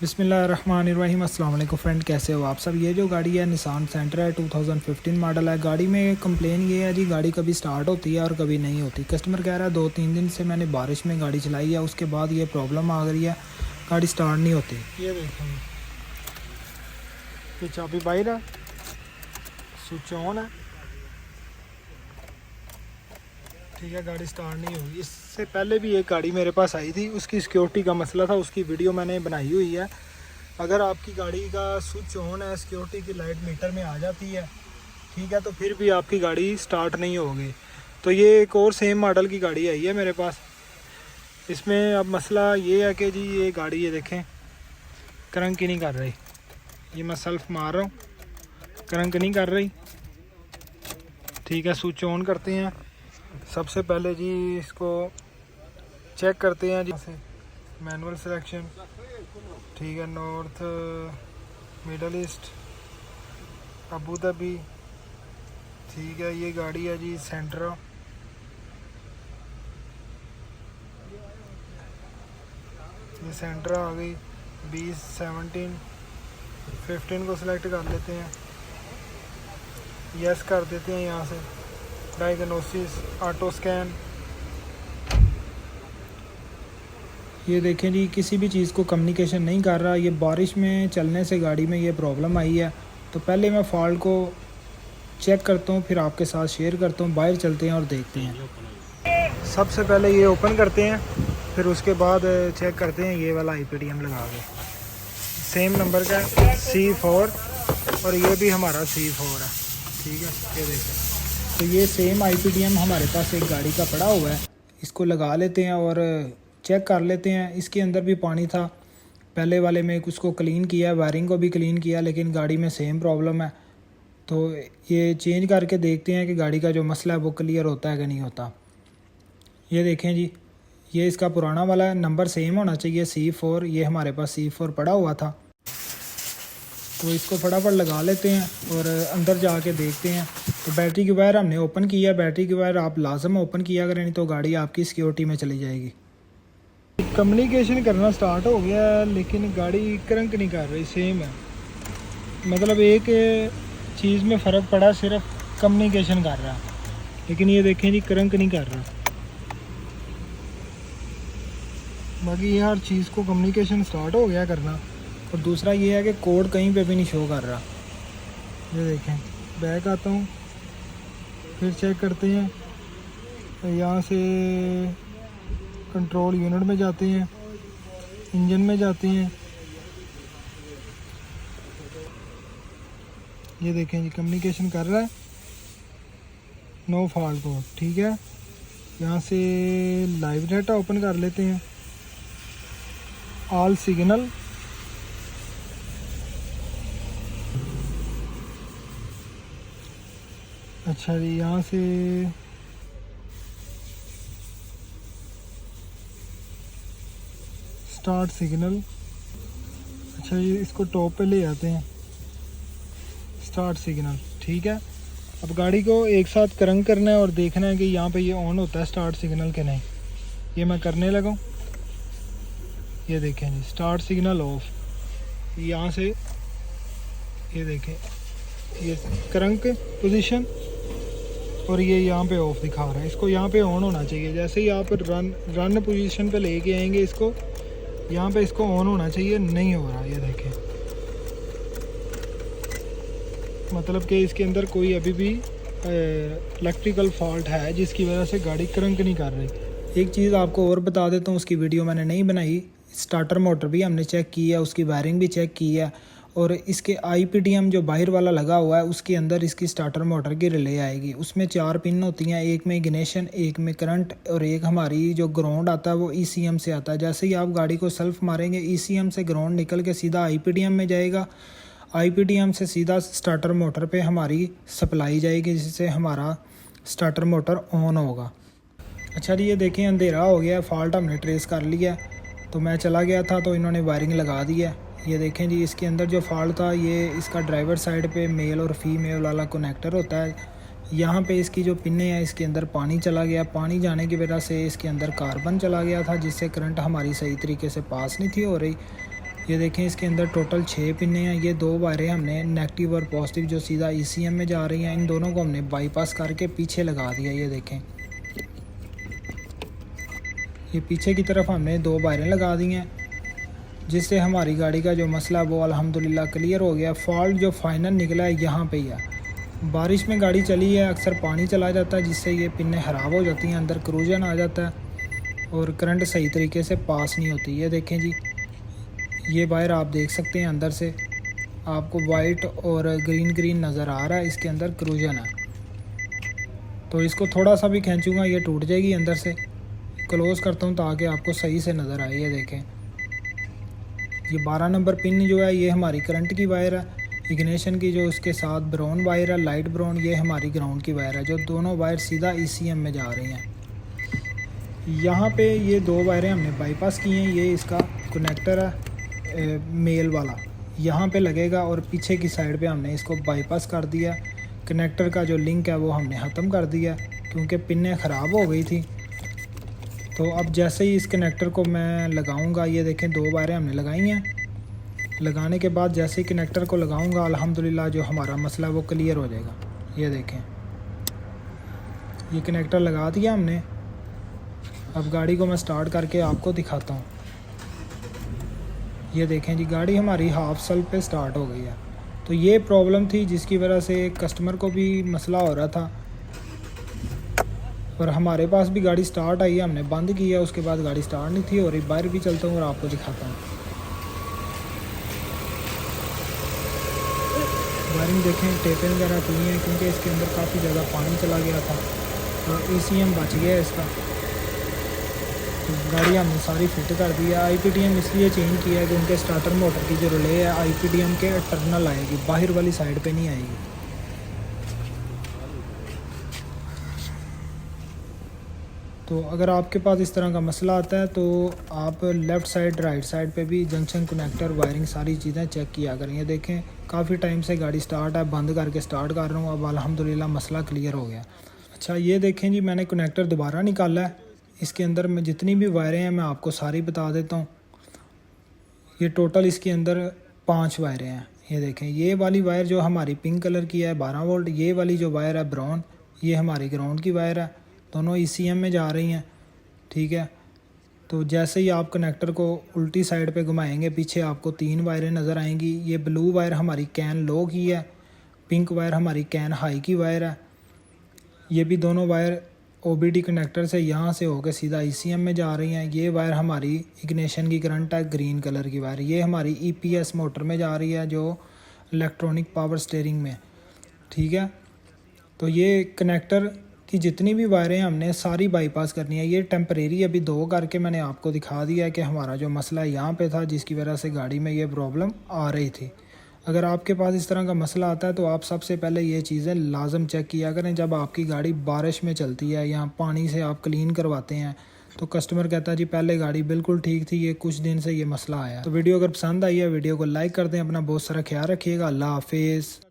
बिस्मिल्लाहिर्रहमानिर्रहीम। अस्सलाम वालेकुम फ्रेंड, कैसे हो आप सब। ये जो गाड़ी है निसान सेंट्रा है, 2015 मॉडल है। गाड़ी में कंप्लेन ये है जी, गाड़ी कभी स्टार्ट होती है और कभी नहीं होती। कस्टमर कह रहा है 2-3 दिन से मैंने बारिश में गाड़ी चलाई है, उसके बाद ये प्रॉब्लम आ गई है, गाड़ी स्टार्ट नहीं होती। ये देखें, ये चाबी बाहर है, स्विच ऑन है, ठीक है, गाड़ी स्टार्ट नहीं हुई। इससे पहले भी एक गाड़ी मेरे पास आई थी, उसकी सिक्योरिटी का मसला था, उसकी वीडियो मैंने बनाई हुई है। अगर आपकी गाड़ी का स्विच ऑन है, सिक्योरिटी की लाइट मीटर में आ जाती है, ठीक है, तो फिर भी आपकी गाड़ी स्टार्ट नहीं होगी। तो ये एक और सेम मॉडल की गाड़ी आई है मेरे पास। इसमें अब मसला ये है कि जी ये गाड़ी ये देखें क्रंक ही नहीं कर रही। ये मैं सेल्फ मार रहा हूँ, क्रंक नहीं कर रही, ठीक है। स्विच ऑन करते हैं सबसे पहले जी, इसको चेक करते हैं जी से मैनुअल सिलेक्शन, ठीक है, north middle east Abu Dhabi, ठीक है। ये गाड़ी है जी सेंट्रा, ये सेंट्रा आ गई। 20, 17, 15 को सिलेक्ट कर लेते हैं, यस कर देते हैं। यहाँ से डायग्नोसिस ऑटो स्कैन, ये देखें जी किसी भी चीज़ को कम्युनिकेशन नहीं कर रहा। ये बारिश में चलने से गाड़ी में ये प्रॉब्लम आई है। तो पहले मैं फॉल्ट को चेक करता हूँ, फिर आपके साथ शेयर करता हूँ। बाहर चलते हैं और देखते हैं। सबसे पहले ये ओपन करते हैं, फिर उसके बाद चेक करते हैं ये वाला IPDM लगा के। सेम नंबर का C4 और ये भी हमारा C4 है, ठीक है। ये देखें, तो ये सेम IPDM हमारे पास एक गाड़ी का पड़ा हुआ है, इसको लगा लेते हैं और चेक कर लेते हैं। इसके अंदर भी पानी था, पहले वाले में उसको क्लीन किया, वायरिंग को भी क्लीन किया, लेकिन गाड़ी में सेम प्रॉब्लम है। तो ये चेंज करके देखते हैं कि गाड़ी का जो मसला है वो क्लियर होता है कि नहीं होता। ये देखें जी, ये इसका पुराना वाला नंबर सेम होना चाहिए C4, ये हमारे पास C4 पड़ा हुआ था। तो इसको फटाफट लगा लेते हैं और अंदर जाके देखते हैं। तो बैटरी की वायर हमने ओपन किया, बैटरी की वायर आप लाजम ओपन किया करें, नहीं तो गाड़ी आपकी सिक्योरिटी में चली जाएगी। कम्युनिकेशन करना स्टार्ट हो गया है, लेकिन गाड़ी क्रंक नहीं कर रही, सेम है। मतलब एक चीज़ में फ़र्क पड़ा, सिर्फ कम्युनिकेशन कर रहा, लेकिन ये देखें जी क्रंक नहीं कर रहा। बाकी ये हर चीज़ को कम्युनिकेशन स्टार्ट हो गया करना। और दूसरा ये है कि कोड कहीं पे भी नहीं शो कर रहा। ये देखें, बैक आता हूँ, फिर चेक करते हैं। यहाँ से कंट्रोल यूनिट में जाते हैं, इंजन में जाते हैं। ये देखें जी कम्युनिकेशन कर रहा है, नो फॉल्ट कोड, ठीक है। यहाँ से लाइव डाटा ओपन कर लेते हैं, ऑल सिग्नल, अच्छा जी। यहाँ से स्टार्ट सिग्नल, अच्छा जी, इसको टॉप पे ले जाते हैं, स्टार्ट सिग्नल, ठीक है। अब गाड़ी को एक साथ क्रंक करना है और देखना है कि यहाँ पे ये ऑन होता है स्टार्ट सिग्नल के नहीं। ये मैं करने लगा, ये देखें जी स्टार्ट सिग्नल ऑफ। यहाँ से ये देखें, ये क्रंक पोजीशन और ये यहाँ पे ऑफ दिखा रहा है। इसको यहाँ पे ऑन होना चाहिए। जैसे ही आप रन पोजीशन पे लेके आएंगे इसको, यहाँ पे इसको ऑन होना चाहिए, नहीं हो रहा। ये देखें, मतलब कि इसके अंदर कोई अभी भी इलेक्ट्रिकल फॉल्ट है, जिसकी वजह से गाड़ी क्रंक नहीं कर रही। एक चीज़ आपको और बता देता हूँ, उसकी वीडियो मैंने नहीं बनाई। स्टार्टर मोटर भी हमने चेक की है, उसकी वायरिंग भी चेक की है, और इसके IPDM जो बाहर वाला लगा हुआ है उसके अंदर इसकी स्टार्टर मोटर की रिले आएगी। उसमें 4 पिन होती हैं, एक में इग्निशन, एक में करंट, और एक हमारी जो ग्राउंड आता है वो ECM से आता है। जैसे ही आप गाड़ी को सेल्फ मारेंगे, ECM से ग्राउंड निकल के सीधा IPDM में जाएगा, IPDM से सीधा स्टार्टर मोटर पे हमारी सप्लाई जाएगी, जिससे हमारा स्टार्टर मोटर ऑन होगा। अच्छा जी, ये देखें अंधेरा हो गया, फॉल्ट हमने ट्रेस कर लिया। तो मैं चला गया था तो इन्होंने वायरिंग लगा दी है। ये देखें जी, इसके अंदर जो फॉल्ट था, ये इसका ड्राइवर साइड पे मेल और फीमेल वाला कनेक्टर होता है। यहाँ पे इसकी जो पिने हैं, इसके अंदर पानी चला गया। पानी जाने की वजह से इसके अंदर कार्बन चला गया था, जिससे करंट हमारी सही तरीके से पास नहीं थी हो रही। ये देखें इसके अंदर टोटल 6 पिने हैं। ये 2 वायरें हमने नेगेटिव और पॉजिटिव जो सीधा ECM में जा रही हैं, इन दोनों को हमने बाईपास करके पीछे लगा दिया। ये देखें, ये पीछे की तरफ हमने 2 वायरें लगा दी हैं, जिससे हमारी गाड़ी का जो मसला वो अल्हम्दुलिल्लाह क्लियर हो गया। फॉल्ट जो फाइनल निकला है यहाँ पे ही है। बारिश में गाड़ी चली है, अक्सर पानी चला जाता है, जिससे ये पिनें ख़राब हो जाती हैं, अंदर क्रूजन आ जाता है और करंट सही तरीके से पास नहीं होती। ये देखें जी, ये वायर आप देख सकते हैं, अंदर से आपको वाइट और ग्रीन नज़र आ रहा है, इसके अंदर क्रूजन है। तो इसको थोड़ा सा भी खींचूंगा ये टूट जाएगी अंदर से। क्लोज़ करता हूँ ताकि आपको सही से नज़र आए। ये देखें, ये 12 नंबर पिन जो है ये हमारी करंट की वायर है। इग्निशन की जो उसके साथ ब्राउन वायर है, लाइट ब्राउन, ये हमारी ग्राउंड की वायर है। जो दोनों वायर सीधा ECM में जा रही हैं। यहाँ पे ये 2 वायरें हमने बाईपास की हैं। ये इसका कनेक्टर है मेल वाला, यहाँ पे लगेगा और पीछे की साइड पे हमने इसको बाईपास कर दिया। कनेक्टर का जो लिंक है वो हमने ख़त्म कर दिया क्योंकि पिनें ख़राब हो गई थी। तो अब जैसे ही इस कनेक्टर को मैं लगाऊंगा, ये देखें 2 वायरें हमने लगाई हैं। लगाने के बाद जैसे ही कनेक्टर को लगाऊंगा, अल्हम्दुलिल्लाह जो हमारा मसला वो क्लियर हो जाएगा। ये देखें, ये कनेक्टर लगा दिया हमने। अब गाड़ी को मैं स्टार्ट करके आपको दिखाता हूँ। ये देखें जी, गाड़ी हमारी हाफ सल पे स्टार्ट हो गई है। तो ये प्रॉब्लम थी जिसकी वजह से कस्टमर को भी मसला हो रहा था और हमारे पास भी गाड़ी स्टार्ट आई है। हमने बंद किया, उसके बाद गाड़ी स्टार्ट नहीं थी। और एक बाहर भी चलता हूँ और आपको दिखाता हूँ। वायरिंग देखें, टेपें वगैरह खुली हैं क्योंकि इसके अंदर काफ़ी ज़्यादा पानी चला गया था और ECM बच गया है इसका। तो गाड़ी हमने सारी फिट कर दी है। IPDM इसलिए चेंज किया है क्योंकि स्टार्टर मोटर की जो रिले है IPDM के टर्नल आएगी, बाहर वाली साइड पे नहीं आएगी। तो अगर आपके पास इस तरह का मसला आता है तो आप लेफ़्ट साइड राइट साइड पे भी जंक्शन कनेक्टर वायरिंग सारी चीज़ें चेक किया करें। ये देखें, काफ़ी टाइम से गाड़ी स्टार्ट है, बंद करके स्टार्ट कर रहा हूँ। अब अल्हम्दुलिल्लाह मसला क्लियर हो गया। अच्छा, ये देखें जी, मैंने कनेक्टर दोबारा निकाला है। इसके अंदर में जितनी भी वायरें हैं मैं आपको सारी बता देता हूँ। ये टोटल इसके अंदर 5 वायरें हैं। ये देखें, ये वाली वायर जो हमारी पिंक कलर की है 12 वोल्ट, ये वाली जो वायर है ब्राउन, ये हमारी ग्राउंड की वायर है। दोनों ECM में जा रही हैं, ठीक है। तो जैसे ही आप कनेक्टर को उल्टी साइड पे घुमाएंगे, पीछे आपको 3 वायरें नज़र आएंगी। ये ब्लू वायर हमारी कैन लो की है, पिंक वायर हमारी कैन हाई की वायर है। ये भी दोनों वायर OBD कनेक्टर से यहाँ से होकर सीधा ECM में जा रही हैं। ये वायर हमारी इग्निशन की करंट है, ग्रीन कलर की वायर। ये हमारी EPS मोटर में जा रही है, जो इलेक्ट्रॉनिक पावर स्टीयरिंग में, ठीक है। तो ये कनेक्टर कि जितनी भी वायरें हमने सारी बाईपास करनी है। ये टेम्परेरी अभी 2 करके मैंने आपको दिखा दिया है कि हमारा जो मसला यहाँ पे था, जिसकी वजह से गाड़ी में ये प्रॉब्लम आ रही थी। अगर आपके पास इस तरह का मसला आता है तो आप सबसे पहले ये चीज़ें लाजम चेक किया करें। जब आपकी गाड़ी बारिश में चलती है या पानी से आप क्लीन करवाते हैं तो कस्टमर कहता है जी पहले गाड़ी बिल्कुल ठीक थी, ये कुछ दिन से ये मसला आया। तो वीडियो अगर पसंद आई है, वीडियो को लाइक कर दें। अपना बहुत सारा ख्याल रखिएगा। अल्लाह हाफिज़।